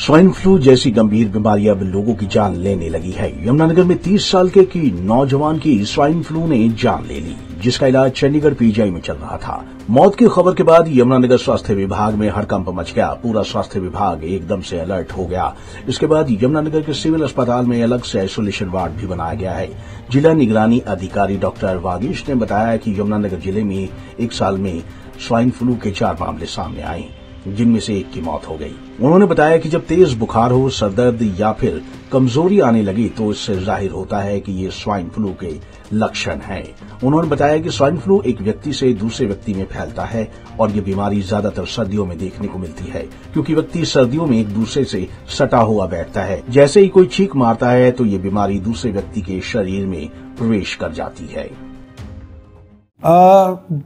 Swine flu जैसी गंभीर बीमारी अब लोगों की जान लेने लगी है। यमुनानगर में 30 साल के की नौजवान की स्वाइन फ्लू ने जान ले ली, जिसका इलाज चंडीगढ़ पीजीआई में चल रहा था। मौत की खबर के बाद यमुनानगर स्वास्थ्य विभाग में हड़कंप मच गया। पूरा स्वास्थ्य विभाग एकदम से अलर्ट हो गया। इसके बाद यमुनानगर के सिविल अस्पताल में अलग से आइसोलेशन वार्ड भी बनाया गया है। जिला निगरानी अधिकारी डॉक्टर वागीश ने बताया कि यमुनानगर जिले में एक साल में स्वाइन फ्लू के 4 मामले सामने आए, जिनमें से एक की मौत हो गई। उन्होंने बताया कि जब तेज बुखार हो, सरदर्द या फिर कमजोरी आने लगी तो इससे जाहिर होता है कि ये स्वाइन फ्लू के लक्षण हैं। उन्होंने बताया कि स्वाइन फ्लू एक व्यक्ति से दूसरे व्यक्ति में फैलता है और ये बीमारी ज्यादातर सर्दियों में देखने को मिलती है, क्योंकि व्यक्ति सर्दियों में एक दूसरे से सटा हुआ बैठता है। जैसे ही कोई छींक मारता है तो ये बीमारी दूसरे व्यक्ति के शरीर में प्रवेश कर जाती है।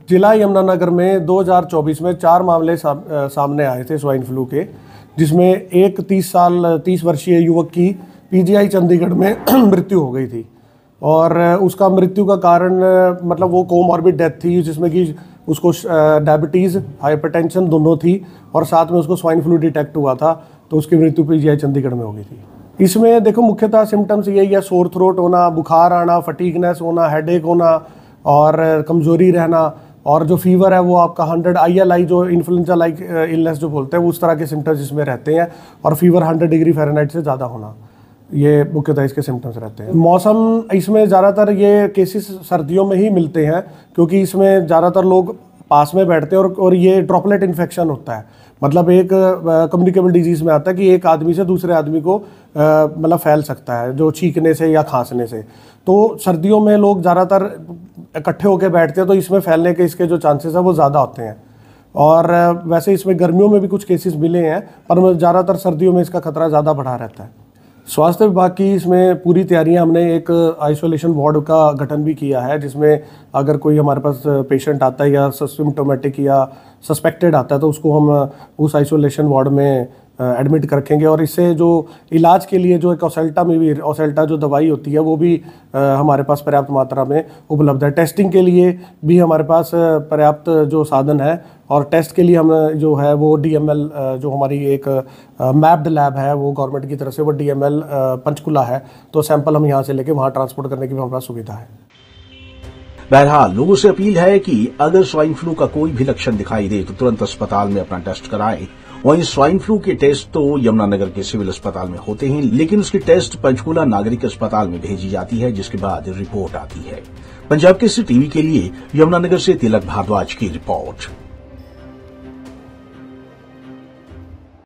जिला यमुनानगर में 2024 में 4 मामले सामने आए थे स्वाइन फ्लू के, जिसमें एक 30 वर्षीय युवक की पीजीआई चंडीगढ़ में मृत्यु हो गई थी। और उसका मृत्यु का कारण मतलब वो कोमॉर्बिड डेथ थी, जिसमें कि उसको डायबिटीज़, हाइपरटेंशन दोनों थी और साथ में उसको स्वाइन फ्लू डिटेक्ट हुआ था, तो उसकी मृत्यु पीजीआई चंडीगढ़ में हो गई थी। इसमें देखो मुख्यतः सिम्टम्स यही है: सोर थ्रोट होना, बुखार आना, फटीगनेस होना, हेडेक होना और कमजोरी रहना, और जो फीवर है वो आपका 100 ILI जो इन्फ्लुएंजा लाइक इलनेस जो बोलते हैं वो उस तरह के सिम्टम्स इसमें रहते हैं, और फीवर 100 डिग्री फ़ारेनहाइट से ज़्यादा होना, ये मुख्यतः इसके सिम्टम्स रहते हैं। मौसम इसमें ज़्यादातर ये केसेस सर्दियों में ही मिलते हैं, क्योंकि इसमें ज़्यादातर लोग पास में बैठते हैं और ये ड्रॉपलेट इन्फेक्शन होता है। मतलब एक कम्युनिकेबल डिजीज़ में आता है कि एक आदमी से दूसरे आदमी को मतलब फैल सकता है, जो छींकने से या खांसने से। तो सर्दियों में लोग ज़्यादातर इकट्ठे होकर बैठते हैं, तो इसमें फैलने के इसके जो चांसेस हैं वो ज़्यादा होते हैं। और वैसे इसमें गर्मियों में भी कुछ केसेस मिले हैं, पर ज़्यादातर सर्दियों में इसका खतरा ज़्यादा बढ़ा रहता है। स्वास्थ्य विभाग की इसमें पूरी तैयारियां, हमने एक आइसोलेशन वार्ड का गठन भी किया है, जिसमें अगर कोई हमारे पास पेशेंट आता है या सिम्टोमेटिक या सस्पेक्टेड आता है तो उसको हम उस आइसोलेशन वार्ड में एडमिट कर रखेंगे। और इससे जो इलाज के लिए जो एक ओसेल्टा जो दवाई होती है वो भी हमारे पास पर्याप्त मात्रा में उपलब्ध है। टेस्टिंग के लिए भी हमारे पास पर्याप्त जो साधन है, और टेस्ट के लिए हम जो है वो DML जो हमारी एक मैप्ड लैब है वो गवर्नमेंट की तरफ से, वो DML पंचकुला है, तो सैंपल हम यहाँ से लेके वहाँ ट्रांसपोर्ट करने की भी हमारे पास सुविधा है। बहरहाल लोगों से अपील है कि अगर स्वाइन फ्लू का कोई भी लक्षण दिखाई दे तो तुरंत अस्पताल में अपना टेस्ट कराएं। वहीं स्वाइन फ्लू के टेस्ट तो यमुनानगर के सिविल अस्पताल में होते हैं, लेकिन उसकी टेस्ट पंचकुला नागरिक अस्पताल में भेजी जाती है, जिसके बाद रिपोर्ट आती है। पंजाब केसरी टीवी के लिए यमुनानगर से तिलक भारद्वाज की रिपोर्ट।